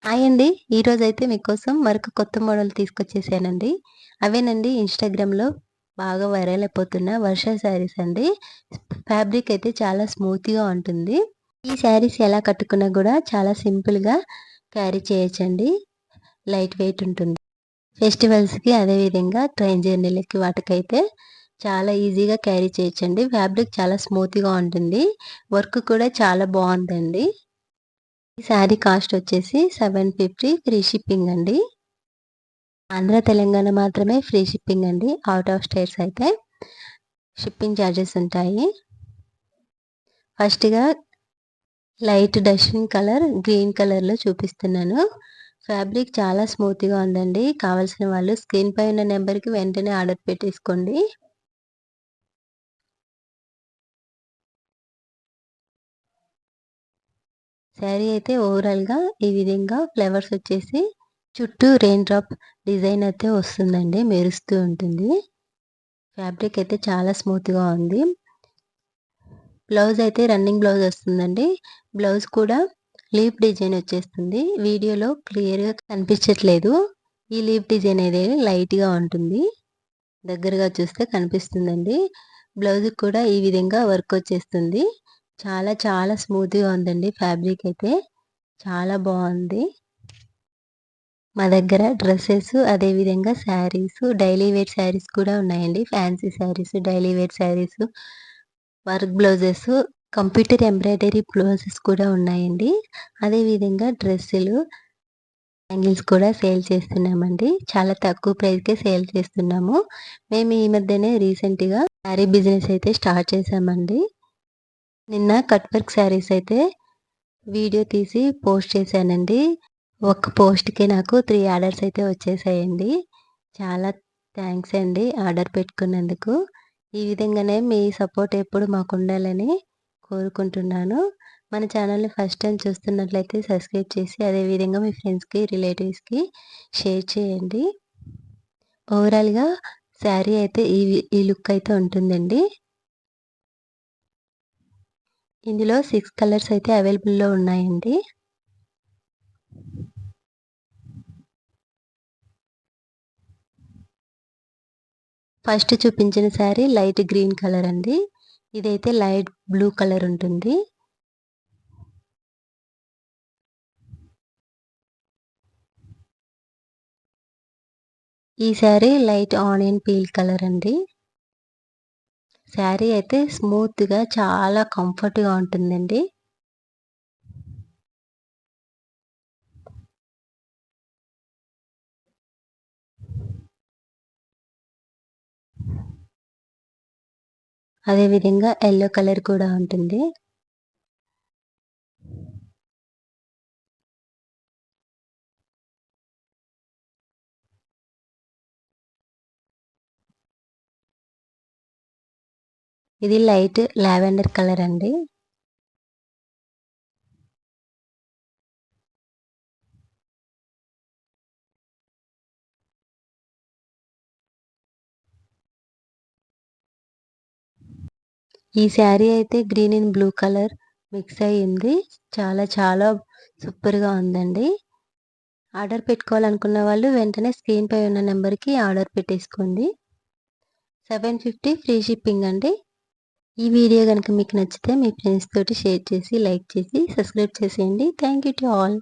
Hi అండి. ఈరోజైతే మీకోసం మరొక కొత్త మోడల్ తీసుకొచ్చేసానండి. అవేనండి ఇన్‌స్టాగ్రామ్‌లో బాగా వైరల్ అయిపోతున్న వర్ష శారీస్ అండి. ఫ్యాబ్రిక్ అయితే చాలా స్మూత్‌గా ఉంటుంది. ఈ శారీస్ ఎలా కట్టుకున్నా గూడా చాలా సింపుల్‌గా క్యారీ చేయొచ్చండి. లైట్ వెయిట్ ఉంటుంది. ఫెస్టివల్స్‌కి అదేవిధంగా ట్రైన్ జర్నీలకి వాటికైతే చాలా ఈజీగా క్యారీ చేయొచ్చండి. ఫ్యాబ్రిక్ చాలా స్మూత్‌గా ఉంటుంది. వర్క్ కూడా చాలా బావుందండి. ఈ శారీ కాస్ట్ వచ్చేసి 750 ఫ్రీ షిప్పింగ్ అండి. ఆంధ్ర, తెలంగాణ మాత్రమే ఫ్రీ షిప్పింగ్ అండి. ఔట్ ఆఫ్ స్టేట్స్ అయితే షిప్పింగ్ చార్జెస్ ఉంటాయి. ఫస్ట్‌గా లైట్ డస్టింగ్ కలర్ గ్రీన్ కలర్‌లో చూపిస్తున్నాను. ఫ్యాబ్రిక్ చాలా స్మూత్‌గా ఉందండి. కావాల్సిన వాళ్ళు స్క్రీన్ పై ఉన్న నెంబర్‌కి వెంటనే ఆర్డర్ పెట్టేసుకోండి. శారీ అయితే ఓవరాల్‌గా ఈ విధంగా ఫ్లవర్స్ వచ్చేసి చుట్టూ రెయిన్ డ్రాప్ డిజైన్ అయితే వస్తుందండి. మెరుస్తూ ఉంటుంది. ఫ్యాబ్రిక్ అయితే చాలా స్మూత్‌గా ఉంది. బ్లౌజ్ అయితే రన్నింగ్ బ్లౌజ్ వస్తుందండి. బ్లౌజ్ కూడా లీఫ్ డిజైన్ వచ్చేస్తుంది. వీడియోలో క్లియర్‌గా కనిపించట్లేదు. ఈ లీఫ్ డిజైన్ అనేది లైట్‌గా ఉంటుంది. దగ్గరగా చూస్తే కనిపిస్తుందండి. బ్లౌజ్‌కి కూడా ఈ విధంగా వర్క్ వచ్చేస్తుంది. చాలా చాలా స్మూత్‌గా ఉందండి ఫ్యాబ్రిక్ అయితే. చాలా బావుంది. మా దగ్గర డ్రెసెస్ అదేవిధంగా శారీస్, డైలీ వేర్ శారీస్ కూడా ఉన్నాయండి. Fancy saris, daily wear saris, work blouses, computer embroidery blouses కూడా ఉన్నాయండి. అదేవిధంగా డ్రెస్సులు, బ్యాంగిల్స్ కూడా సేల్ చేస్తున్నామండి. చాలా తక్కువ ప్రైస్‌కే సేల్ చేస్తున్నాము. మేము ఈ మధ్యనే రీసెంట్‌గా శారీ బిజినెస్ అయితే స్టార్ట్ చేశామండి. నిన్న కట్ వర్క్ శారీస్ అయితే వీడియో తీసి పోస్ట్ చేశానండి. ఒక్క పోస్ట్‌కే నాకు 3 ఆర్డర్స్ అయితే వచ్చేసాయండి. చాలా థాంక్స్ అండి ఆర్డర్ పెట్టుకున్నందుకు. ఈ విధంగానే మీ సపోర్ట్ ఎప్పుడు మాకుండాలని కోరుకుంటున్నాను. మన ఛానల్‌ని ఫస్ట్ టైమ్ చూస్తున్నట్లయితే సబ్స్క్రైబ్ చేసి అదే విధంగా మీ ఫ్రెండ్స్‌కి, రిలేటివ్స్‌కి షేర్ చేయండి. ఓవరాల్‌గా శారీ అయితే ఈ లుక్ అయితే ఉంటుందండి. ఇందులో 6 కలర్స్ అయితే అవైలబుల్‌లో ఉన్నాయండి. ఫస్ట్ చూపించిన శారీ లైట్ గ్రీన్ కలర్ అండి. ఇదైతే లైట్ బ్లూ కలర్ ఉంటుంది. ఈ sari light onion peel colour అండి. శారీ అయితే స్మూత్‌గా చాలా కంఫర్ట్‌గా ఉంటుందండి. అదే విధంగా యెల్లో కలర్ కూడా ఉంటుంది. ఇది లైట్ లావెండర్ కలర్ అండి. ఈ శారీ అయితే green and blue colour mix అయ్యింది. చాలా చాలా సూపర్‌గా ఉందండి. ఆర్డర్ పెట్టుకోవాలనుకున్న వాళ్ళు వెంటనే స్క్రీన్ పై ఉన్న నంబర్‌కి ఆర్డర్ పెట్టేసుకోండి. 750 ఫ్రీ షిప్పింగ్ అండి. ఈ వీడియో గనుక మీకు నచ్చితే మీ ఫ్రెండ్స్ తోటి షేర్ చేసి, లైక్ చేసి, సబ్స్క్రైబ్ చేసేయండి. Thank you to all.